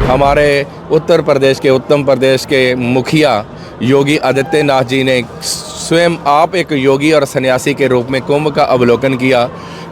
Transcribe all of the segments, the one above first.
हमारे उत्तर प्रदेश के उत्तम प्रदेश के मुखिया योगी आदित्यनाथ जी ने स्वयं आप एक योगी और सन्यासी के रूप में कुंभ का अवलोकन किया।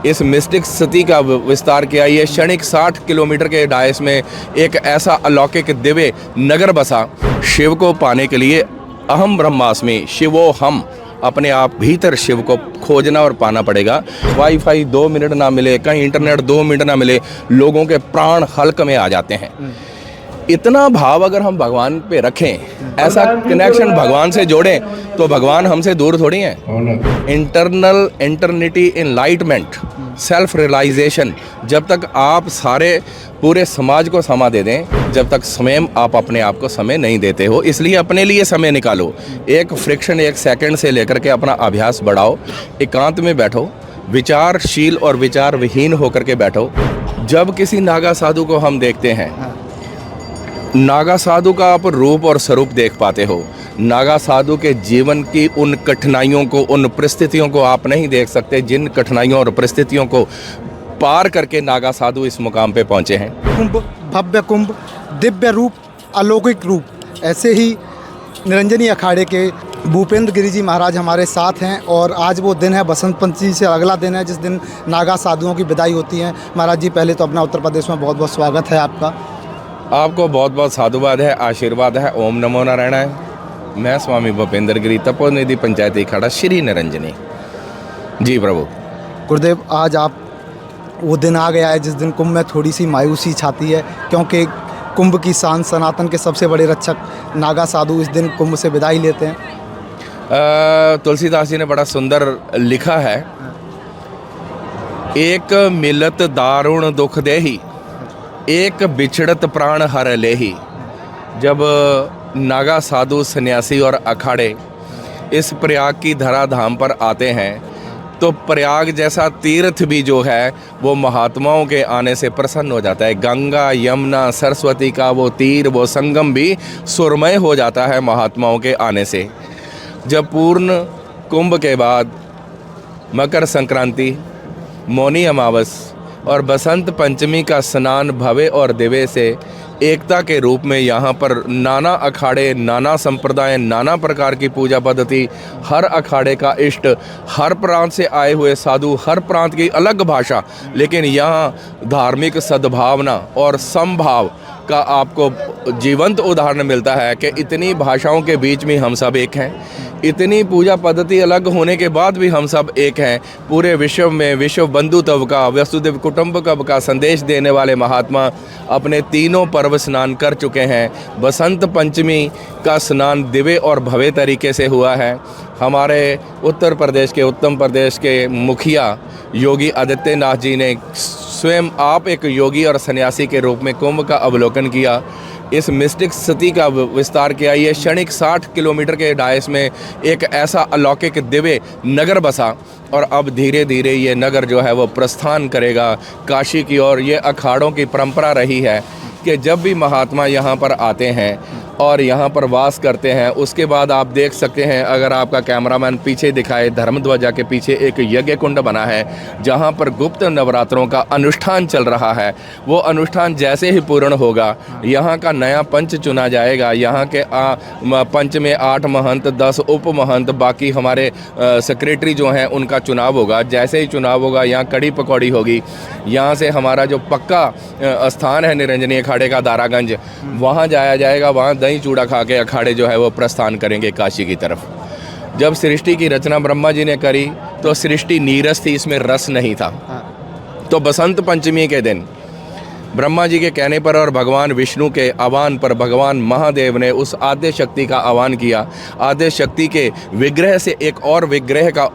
इस मिस्टिक सिटी का विस्तार किया। ये क्षणिक 60 किलोमीटर के डायस में एक ऐसा अलौकिक दिव्य नगर बसा। शिव को पाने के लिए अहम ब्रह्मास्मि शिवो हम, अपने आप भीतर शिव को खोजना और पाना पड़ेगा। वाईफाई 2 मिनट ना मिले, कहीं इंटरनेट 2 मिनट ना मिले, लोगों के प्राण हल्क में आ जाते हैं। इतना भाव अगर हम भगवान पे रखें, ऐसा कनेक्शन भगवान से जोड़ें, तो भगवान हमसे दूर थोड़ी हैं। इंटरनल इंटरनिटी इनलाइटमेंट, सेल्फ रियलाइजेशन, जब तक आप सारे पूरे समाज को समय दे दें, जब तक स्वयं आप अपने आप को समय नहीं देते हो। इसलिए अपने लिए समय निकालो। एक फ्रिक्शन 1 सेकंड से लेकर के अपना अभ्यास बढ़ाओ। एकांत में बैठो, विचारशील और विचार विहीन होकर के बैठो। जब किसी नागा साधु को हम देखते हैं, नागा साधु का आप रूप और स्वरूप देख पाते हो। नागा साधु के जीवन की उन कठिनाइयों को, उन परिस्थितियों को आप नहीं देख सकते, जिन कठिनाइयों और परिस्थितियों को पार करके नागा साधु इस मुकाम पे पहुंचे हैं। कुंभ, भव्य कुंभ, दिव्य रूप, अलौकिक रूप, ऐसे ही निरंजनी अखाड़े के भूपेंद्र गिरी जी महाराज हमारे साथ हैं। और आज वो दिन है, बसंत पंचमी से अगला दिन है, जिस दिन नागा साधुओं की विदाई होती है। महाराज जी, पहले तो अपना उत्तर प्रदेश में बहुत बहुत स्वागत है आपका। आपको बहुत बहुत साधुवाद है, आशीर्वाद है। ओम नमो नारायण है। मैं स्वामी भूपेंद्र गिरी, तपोनिधि पंचायती अखाड़ा श्री निरंजनी जी। प्रभु गुरुदेव, आज आप वो दिन आ गया है जिस दिन कुंभ में थोड़ी सी मायूसी छाती है, क्योंकि कुंभ की शान, सनातन के सबसे बड़े रक्षक नागा साधु इस दिन कुंभ से विदाई लेते हैं। तुलसीदास जी ने बड़ा सुंदर लिखा है, एक मिलत दारुण दुख देही, एक बिछड़त प्राण हर लेही। जब नागा साधु, सन्यासी और अखाड़े इस प्रयाग की धराधाम पर आते हैं, तो प्रयाग जैसा तीर्थ भी जो है वो महात्माओं के आने से प्रसन्न हो जाता है। गंगा, यमुना, सरस्वती का वो तीर, वो संगम भी सुरमय हो जाता है महात्माओं के आने से। जब पूर्ण कुंभ के बाद मकर संक्रांति, मौनी अमावस और बसंत पंचमी का स्नान भव्य और दिव्य से एकता के रूप में यहाँ पर नाना अखाड़े, नाना संप्रदाय, नाना प्रकार की पूजा पद्धति, हर अखाड़े का इष्ट, हर प्रांत से आए हुए साधु, हर प्रांत की अलग भाषा, लेकिन यहाँ धार्मिक सद्भावना और समभाव का आपको जीवंत उदाहरण मिलता है कि इतनी भाषाओं के बीच में हम सब एक हैं। इतनी पूजा पद्धति अलग होने के बाद भी हम सब एक हैं। पूरे विश्व में विश्व बंधुत्व का, वसुधैव कुटुंबकम का संदेश देने वाले महात्मा अपने तीनों पर्व स्नान कर चुके हैं। बसंत पंचमी का स्नान दिव्य और भव्य तरीके से हुआ है। हमारे उत्तर प्रदेश के उत्तम प्रदेश के मुखिया योगी आदित्यनाथ जी ने स्वयं आप एक योगी और सन्यासी के रूप में कुंभ का अवलोकन किया। इस मिस्टिक सिटी का विस्तार किया। ये क्षणिक 60 किलोमीटर के डायस में एक ऐसा अलौकिक दिव्य नगर बसा। और अब धीरे धीरे ये नगर जो है वो प्रस्थान करेगा काशी की ओर। ये अखाड़ों की परंपरा रही है कि जब भी महात्मा यहाँ पर आते हैं और यहाँ पर वास करते हैं, उसके बाद आप देख सकते हैं, अगर आपका कैमरामैन पीछे दिखाए, धर्मध्वजा के पीछे एक यज्ञ कुंड बना है जहाँ पर गुप्त नवरात्रों का अनुष्ठान चल रहा है। वो अनुष्ठान जैसे ही पूर्ण होगा, यहाँ का नया पंच चुना जाएगा। यहाँ के पंच में 8 महंत, 10 उप महंत, बाकी हमारे सेक्रेटरी जो हैं उनका चुनाव होगा। जैसे ही चुनाव होगा, यहाँ कड़ी पकौड़ी होगी। यहाँ से हमारा जो पक्का स्थान है निरंजनी अखाड़े का, दारागंज, वहाँ जाया जाएगा। वहाँ दही चूड़ा खा के अखाड़े जो है वो प्रस्थान करेंगे काशी की तरफ। जब सृष्टि की रचना ब्रह्मा जी ने करी तो सृष्टि नीरस थी, इसमें रस नहीं था। तो बसंत पंचमी के दिन ब्रह्मा जी के कहने पर और भगवान विष्णु के आह्वान पर भगवान महादेव ने उस आद्य शक्ति का आह्वान किया। आद्य शक्ति के विग्रह से एक और विग्रह का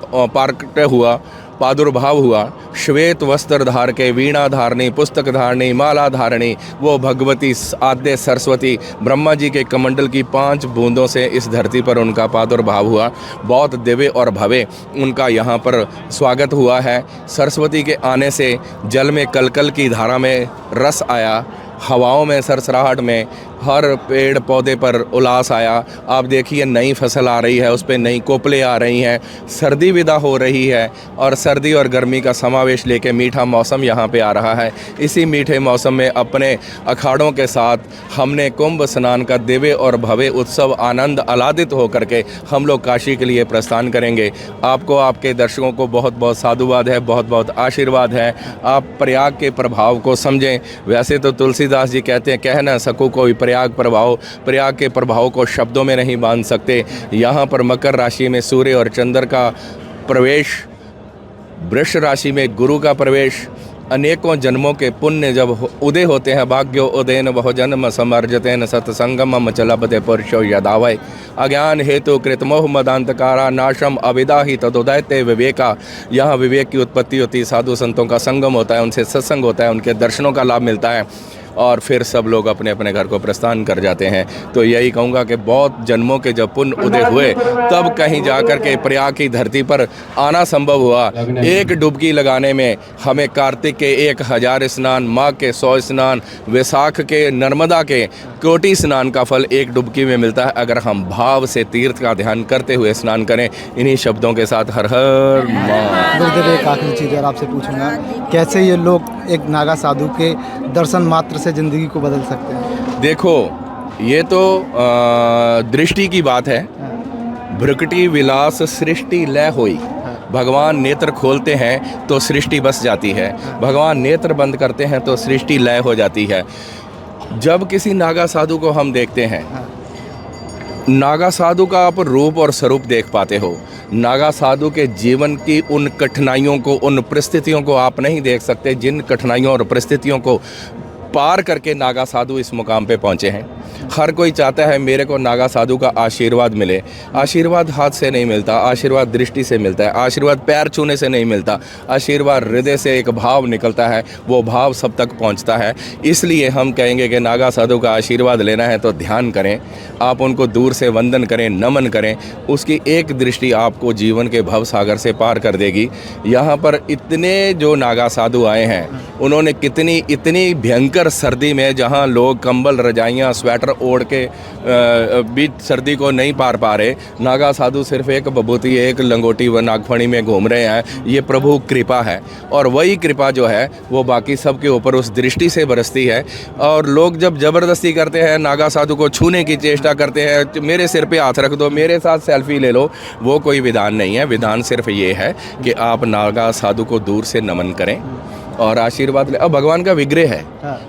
प्रादुर्भाव हुआ। श्वेत वस्त्र धार के, वीणा धारणी, पुस्तक धारणी, माला धारणी, वो भगवती आद्य सरस्वती ब्रह्मा जी के कमंडल की 5 बूंदों से इस धरती पर उनका प्रादुर्भाव हुआ। बहुत दिव्य और भव्य उनका यहाँ पर स्वागत हुआ है। सरस्वती के आने से जल में कलकल की धारा में रस आया हवाओं में, सरसराहट में, हर पेड़ पौधे पर उल्लास आया। आप देखिए नई फसल आ रही है, उस पे नई कोपलें आ रही हैं, सर्दी विदा हो रही है और सर्दी और गर्मी का समावेश लेके मीठा मौसम यहाँ पे आ रहा है। इसी मीठे मौसम में अपने अखाड़ों के साथ हमने कुंभ स्नान का दिव्य और भव्य उत्सव आनंद आह्लादित होकर के हम लोग काशी के लिए प्रस्थान करेंगे। आपको, आपके दर्शकों को बहुत बहुत साधुवाद है, बहुत बहुत आशीर्वाद है। आप प्रयाग के प्रभाव को समझें। वैसे तो तुलसीदास जी कहते हैं, कह ना सकूँ कोई प्रयाग के प्रभाव को शब्दों में नहीं बांध सकते। यहाँ पर मकर राशि में सूर्य और चंद्र का प्रवेश, वृष राशि में गुरु का प्रवेश, अनेकों जन्मों के पुण्य जब उदय होते हैं, भाग्यो उदयन बहु जन्म समर्जतेन सत्संगम चलबते पुरुषो यदावय अज्ञान हेतु कृतमोह मदांतकारा नाशम अविदा ही तदोदयते विवेका। यहाँ विवेक की उत्पत्ति होती है, साधु संतों का संगम होता है, उनसे सत्संग होता है, उनके दर्शनों का लाभ मिलता है और फिर सब लोग अपने अपने घर को प्रस्थान कर जाते हैं। तो यही कहूँगा कि बहुत जन्मों के जब पुण्य उदय हुए तब कहीं जाकर के प्रयाग की धरती पर आना संभव हुआ। एक डुबकी लगाने में हमें कार्तिक के 1000 स्नान, माघ के 100 स्नान, वैसाख के नर्मदा के कोटि स्नान का फल एक डुबकी में मिलता है, अगर हम भाव से तीर्थ का ध्यान करते हुए स्नान करें। इन्हीं शब्दों के साथ हर हर माँ। गुरुदेव, एक आखिरी चीज़ और आपसे पूछूंगा, कैसे ये लोग एक नागा साधु के दर्शन मात्र से ज़िंदगी को बदल सकते हैं? देखो, ये तो दृष्टि की बात है। भ्रकुटी विलास सृष्टि लय होई। भगवान नेत्र खोलते हैं तो सृष्टि बस जाती है, भगवान नेत्र बंद करते हैं तो सृष्टि लय हो जाती है। जब किसी नागा साधु को हम देखते हैं, नागा साधु का आप रूप और स्वरूप देख पाते हो। नागा साधु के जीवन की उन कठिनाइयों को, उन परिस्थितियों को आप नहीं देख सकते, जिन कठिनाइयों और परिस्थितियों को पार करके नागा साधु इस मुकाम पे पहुँचे हैं। हर कोई चाहता है मेरे को नागा साधु का आशीर्वाद मिले। आशीर्वाद हाथ से नहीं मिलता, आशीर्वाद दृष्टि से मिलता है, आशीर्वाद पैर छूने से नहीं मिलता, आशीर्वाद हृदय से एक भाव निकलता है, वो भाव सब तक पहुंचता है। इसलिए हम कहेंगे कि नागा साधु का आशीर्वाद लेना है तो ध्यान करें, आप उनको दूर से वंदन करें, नमन करें। उसकी एक दृष्टि आपको जीवन के भव सागर से पार कर देगी। यहाँ पर इतने जो नागा साधु आए हैं, उन्होंने इतनी भयंकर सर्दी में, जहाँ लोग कंबल, रजाइयाँ, स्वेटर ओढ़ के भी सर्दी को नहीं पार पा रहे, नागा साधु सिर्फ एक बबूती, एक लंगोटी व नागफणी में घूम रहे हैं। ये प्रभु कृपा है और वही कृपा जो है वो बाकी सब के ऊपर उस दृष्टि से बरसती है। और लोग जब ज़बरदस्ती करते हैं, नागा साधु को छूने की चेष्टा करते हैं, मेरे सिर पे हाथ रख दो, मेरे साथ सेल्फी ले लो, वो कोई विधान नहीं है। विधान सिर्फ ये है कि आप नागा साधु को दूर से नमन करें और आशीर्वाद ले। अब भगवान का विग्रह है,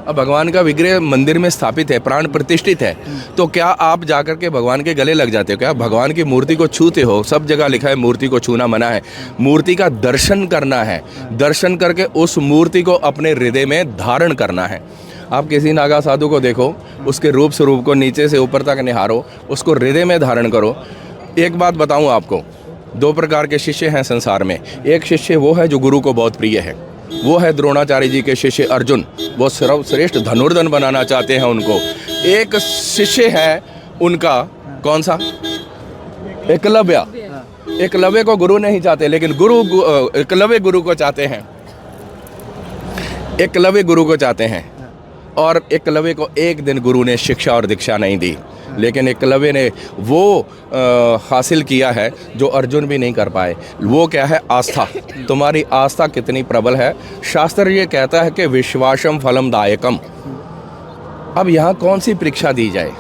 अब भगवान का विग्रह मंदिर में स्थापित है, प्राण प्रतिष्ठित है, तो क्या आप जाकर के भगवान के गले लग जाते हो? क्या भगवान की मूर्ति को छूते हो? सब जगह लिखा है मूर्ति को छूना मना है। मूर्ति का दर्शन करना है, दर्शन करके उस मूर्ति को अपने हृदय में धारण करना है। आप किसी नागा साधु को देखो, उसके रूप स्वरूप को नीचे से ऊपर तक निहारो, उसको हृदय में धारण करो। एक बात बताऊं आपको, 2 प्रकार के शिष्य हैं संसार में। एक शिष्य वो है जो गुरु को बहुत प्रिय है, वो है द्रोणाचार्य जी के शिष्य अर्जुन, वो सर्वश्रेष्ठ धनुर्धन बनाना चाहते हैं उनको। एक शिष्य है उनका, कौन सा? एकलव्य। एकलव्य को गुरु नहीं चाहते, लेकिन एकलव्य गुरु को चाहते हैं। एकलव्य गुरु को चाहते हैं और एकलव्य को एक दिन गुरु ने शिक्षा और दीक्षा नहीं दी, लेकिन एकलव्य ने वो हासिल किया है जो अर्जुन भी नहीं कर पाए। वो क्या है? आस्था। तुम्हारी आस्था कितनी प्रबल है। शास्त्र ये कहता है कि विश्वासम फलम दायकम। अब यहाँ कौन सी परीक्षा दी जाए?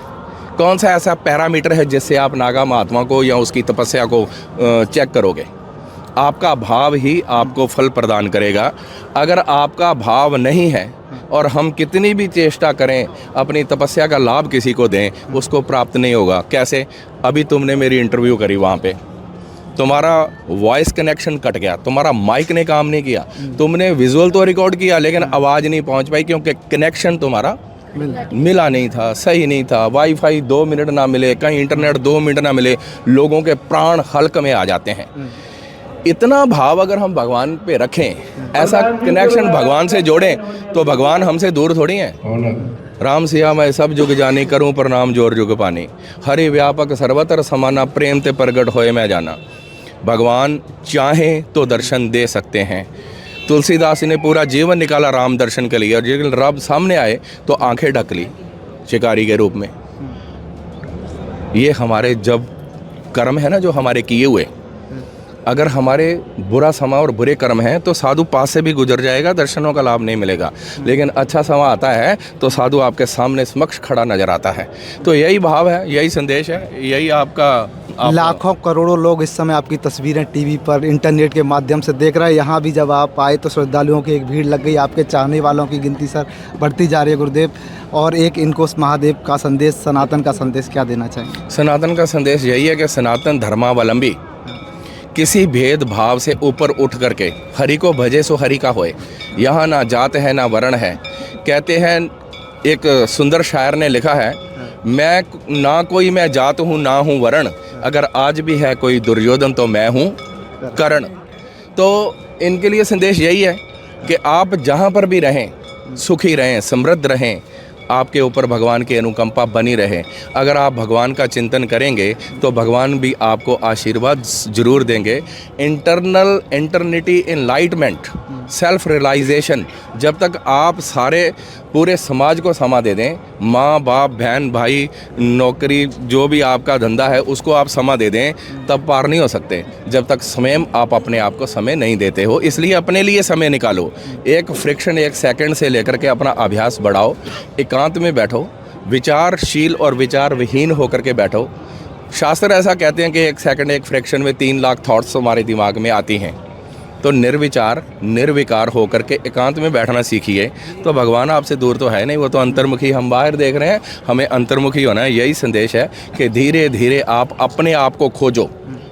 कौन सा ऐसा पैरामीटर है जिससे आप नागा महात्मा को या उसकी तपस्या को चेक करोगे? आपका भाव ही आपको फल प्रदान करेगा। अगर आपका भाव नहीं है और हम कितनी भी चेष्टा करें अपनी तपस्या का लाभ किसी को दें, उसको प्राप्त नहीं होगा। कैसे? अभी तुमने मेरी इंटरव्यू करी, वहाँ पे तुम्हारा वॉइस कनेक्शन कट गया, तुम्हारा माइक ने काम नहीं किया, तुमने विजुअल तो रिकॉर्ड किया लेकिन आवाज़ नहीं पहुँच पाई, क्योंकि कनेक्शन तुम्हारा मिला नहीं था, सही नहीं था। वाईफाई 2 मिनट ना मिले, कहीं इंटरनेट 2 मिनट ना मिले, लोगों के प्राण हल्क में आ जाते हैं। इतना भाव अगर हम भगवान पे रखें, ऐसा कनेक्शन भगवान से जोड़ें, तो भगवान हमसे दूर थोड़ी हैं। राम सिया मैं सब जुग जानी, करूं प्रणाम जोर जुग पानी, हरि व्यापक सर्वत्र समाना, प्रेम ते प्रगट होए मैं जाना। भगवान चाहें तो दर्शन दे सकते हैं तुलसीदास ने पूरा जीवन निकाला राम दर्शन के लिए, और लेकिन रब सामने आए तो आंखें ढक ली शिकारी के रूप में। ये हमारे जब कर्म है ना, जो हमारे किए हुए, अगर हमारे बुरा समा और बुरे कर्म हैं तो साधु पास से भी गुजर जाएगा, दर्शनों का लाभ नहीं मिलेगा। लेकिन अच्छा समा आता है तो साधु आपके सामने समक्ष खड़ा नजर आता है। तो यही भाव है, यही संदेश है, यही आपका लाखों करोड़ों लोग इस समय आपकी तस्वीरें टीवी पर, इंटरनेट के माध्यम से देख रहे हैं। यहाँ भी जब आप आए तो श्रद्धालुओं की एक भीड़ लग गई, आपके चाहने वालों की गिनती सर बढ़ती जा रही है गुरुदेव। और एक इनको महादेव का संदेश, सनातन का संदेश क्या देना चाहेंगे? सनातन का संदेश यही है कि सनातन धर्मावलंबी किसी भेदभाव से ऊपर उठ करके हरि को भजे सो हरि का होए। यहाँ ना जात है ना वर्ण है। कहते हैं, एक सुंदर शायर ने लिखा है, मैं ना कोई मैं जात हूँ ना हूँ वर्ण, अगर आज भी है कोई दुर्योधन तो मैं हूँ कर्ण। तो इनके लिए संदेश यही है कि आप जहाँ पर भी रहें सुखी रहें, समृद्ध रहें, आपके ऊपर भगवान की अनुकंपा बनी रहे। अगर आप भगवान का चिंतन करेंगे तो भगवान भी आपको आशीर्वाद जरूर देंगे। इंटरनिटी एनलाइटमेंट, सेल्फ रियलाइजेशन, जब तक आप सारे पूरे समाज को समा दे दें, माँ बाप बहन भाई नौकरी जो भी आपका धंधा है उसको आप समा दे दें, तब पार नहीं हो सकते जब तक स्वयं आप अपने आप को समय नहीं देते हो। इसलिए अपने लिए समय निकालो, एक फ्रिक्शन, एक सेकंड से लेकर के अपना अभ्यास बढ़ाओ, एकांत में बैठो, विचारशील और विचार विहीन होकर के बैठो। शास्त्र ऐसा कहते हैं कि एक सेकंड, एक फ्रिक्शन में 3 लाख थॉट्स हमारे दिमाग में आती हैं। तो निर्विचार निर्विकार होकर के एकांत में बैठना सीखिए, तो भगवान आपसे दूर तो है नहीं, वो तो अंतर्मुखी, हम बाहर देख रहे हैं, हमें अंतर्मुखी होना है। यही संदेश है कि धीरे धीरे आप अपने आप को खोजो,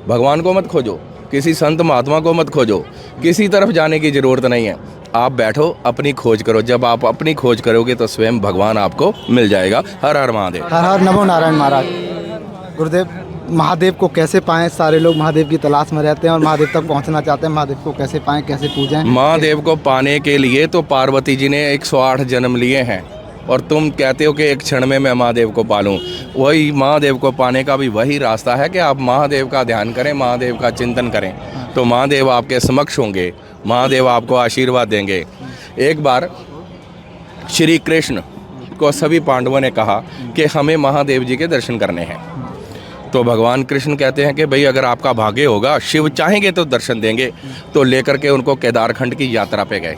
भगवान को मत खोजो, किसी संत महात्मा को मत खोजो, किसी तरफ जाने की ज़रूरत नहीं है। आप बैठो, अपनी खोज करो। जब आप अपनी खोज करोगे तो स्वयं भगवान आपको मिल जाएगा। हर हर महादेव। हर हर नमो नारायण। महाराज गुरुदेव, महादेव को कैसे पाएं? सारे लोग महादेव की तलाश में रहते हैं और महादेव तक पहुंचना चाहते हैं। महादेव को कैसे पाएं, कैसे पूजें? महादेव को पाने के लिए तो पार्वती जी ने 108 जन्म लिए हैं, और तुम कहते हो कि एक क्षण में मैं महादेव को पालूं। वही महादेव को पाने का भी वही रास्ता है कि आप महादेव का ध्यान करें, महादेव का चिंतन करें, तो महादेव आपके समक्ष होंगे, महादेव आपको आशीर्वाद देंगे। एक बार श्री कृष्ण को सभी पांडवों ने कहा कि हमें महादेव जी के दर्शन करने हैं। तो भगवान कृष्ण कहते हैं कि भाई अगर आपका भाग्य होगा, शिव चाहेंगे तो दर्शन देंगे। तो लेकर के उनको केदारखंड की यात्रा पे गए।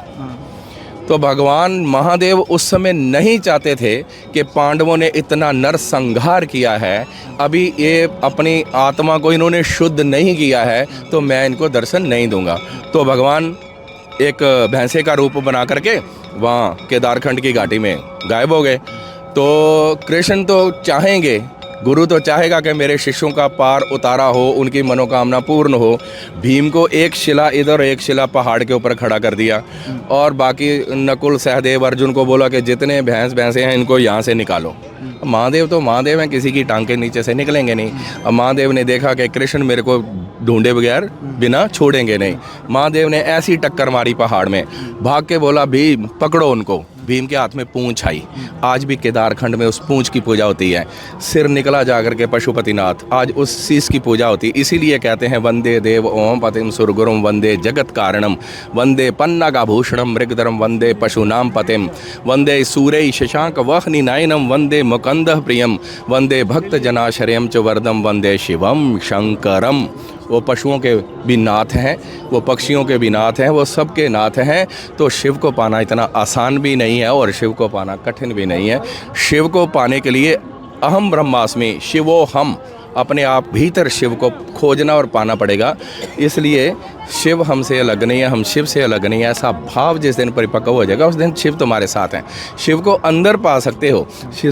तो भगवान महादेव उस समय नहीं चाहते थे कि पांडवों ने इतना नरसंहार किया है, अभी ये अपनी आत्मा को इन्होंने शुद्ध नहीं किया है, तो मैं इनको दर्शन नहीं दूंगा। तो भगवान एक भैंसे का रूप बना करके वहाँ केदारखंड की घाटी में गायब हो गए। तो कृष्ण तो चाहेंगे, गुरु तो चाहेगा कि मेरे शिष्यों का पार उतारा हो, उनकी मनोकामना पूर्ण हो। भीम को एक शिला इधर, एक शिला पहाड़ के ऊपर खड़ा कर दिया, और बाकी नकुल सहदेव अर्जुन को बोला कि जितने भैंसे हैं इनको यहाँ से निकालो। महादेव तो महादेव हैं, किसी की टांग के नीचे से निकलेंगे नहीं। अब महादेव ने देखा कि कृष्ण मेरे को ढूंढे बगैर बिना छोड़ेंगे नहीं। महादेव ने ऐसी टक्कर मारी पहाड़ में, भाग के बोला भीम पकड़ो उनको। भीम के हाथ में पूंछ आई। आज भी केदारखंड में उस पूंछ की पूजा होती है। सिर निकला जाकर के पशुपतिनाथ, आज उस शीश की पूजा होती है। इसीलिए कहते हैं वंदे देव ओम पतिम सुरगुरुम वंदे जगत कारणम वंदे पन्नागाभूषणम मृगधरम वंदे पशुनाम पतिम वंदे सूर्य शशांक वह्नि नयनम वंदे मुकंदः प्रियम वंदे भक्त जनाश्रयम च वरदम वंदे शिवम शंकरम। वो पशुओं के भी नाथ हैं, वो पक्षियों के भी नाथ हैं, वो सबके नाथ हैं। तो शिव को पाना इतना आसान भी नहीं है और शिव को पाना कठिन भी नहीं है। शिव को पाने के लिए अहम ब्रह्मास्मि शिवो हम, अपने आप भीतर शिव को खोजना और पाना पड़ेगा। इसलिए शिव हमसे अलग नहीं है, हम शिव से अलग नहीं है, ऐसा भाव जिस दिन परिपक्व हो जाएगा उस दिन शिव तुम्हारे साथ हैं। शिव को अंदर पा सकते हो।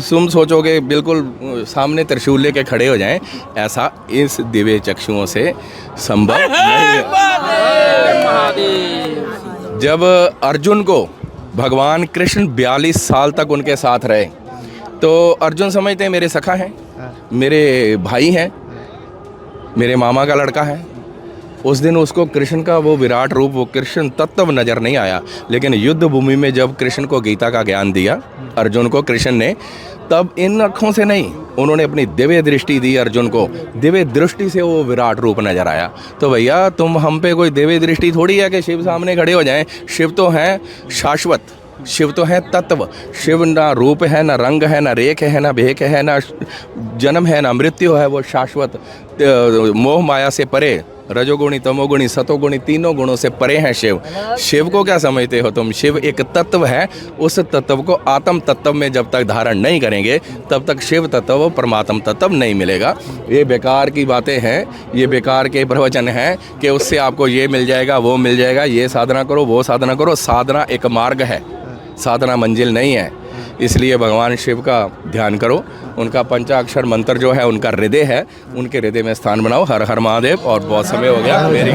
तुम सोचोगे बिल्कुल सामने त्रिशूल लेके खड़े हो जाएं, ऐसा इस दिव्य चक्षुओं से संभव नहीं है। जब अर्जुन को भगवान कृष्ण 42 साल तक उनके साथ रहे, तो अर्जुन समझते हैं मेरे सखा हैं, मेरे भाई हैं, मेरे मामा का लड़का है। उस दिन उसको कृष्ण का वो विराट रूप, वो कृष्ण तत्व नज़र नहीं आया। लेकिन युद्ध भूमि में जब कृष्ण को गीता का ज्ञान दिया अर्जुन को कृष्ण ने, तब इन आँखों से नहीं, उन्होंने अपनी दिव्य दृष्टि दी अर्जुन को, दिव्य दृष्टि से वो विराट रूप नजर आया। तो भैया तुम हम पे कोई दिव्य दृष्टि थोड़ी है कि शिव सामने खड़े हो जाएं। शिव तो हैं शाश्वत, शिव तो है तत्व। शिव ना रूप है, ना रंग है, ना रेख है, ना भेक है, ना जन्म है, ना मृत्यु है। वो शाश्वत मोह माया से परे, रजोगुणी तमोगुणी सतोगुणी तीनों गुणों से परे हैं शिव। शिव को क्या समझते हो तुम? शिव एक तत्व है। उस तत्व को आत्म तत्व में जब तक धारण नहीं करेंगे तब तक शिव तत्व परमात्म तत्व नहीं मिलेगा। ये बेकार की बातें हैं, ये बेकार के प्रवचन हैं कि उससे आपको ये मिल जाएगा, वो मिल जाएगा, ये साधना करो, वो साधना करो। साधना एक मार्ग है, साधना मंजिल नहीं है। इसलिए भगवान शिव का ध्यान करो, उनका पंचाक्षर मंत्र जो है उनका हृदय है, उनके हृदय में स्थान बनाओ। हर हर महादेव। और बहुत समय हो गया मेरी।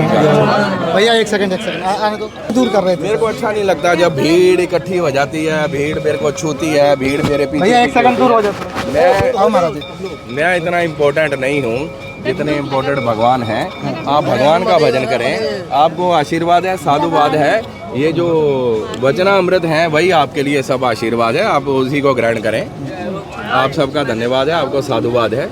भैया एक सेकंड आने दो, दूर कर रहे थे। मेरे को अच्छा नहीं लगता जब भीड़ इकट्ठी हो जाती है, भीड़ मेरे को छूती है, भीड़ मेरे पीछे। भैया एक सेकंड दूर हो जाते। मैं इतना इम्पोर्टेंट नहीं हूँ जितने इम्पोर्टेंट भगवान हैं। आप भगवान का भजन करें, आपको आशीर्वाद है, साधुवाद है। ये जो वचनामृत हैं वही आपके लिए सब आशीर्वाद है, आप उसी को ग्रहण करें। आप सबका धन्यवाद है, आपको साधुवाद है।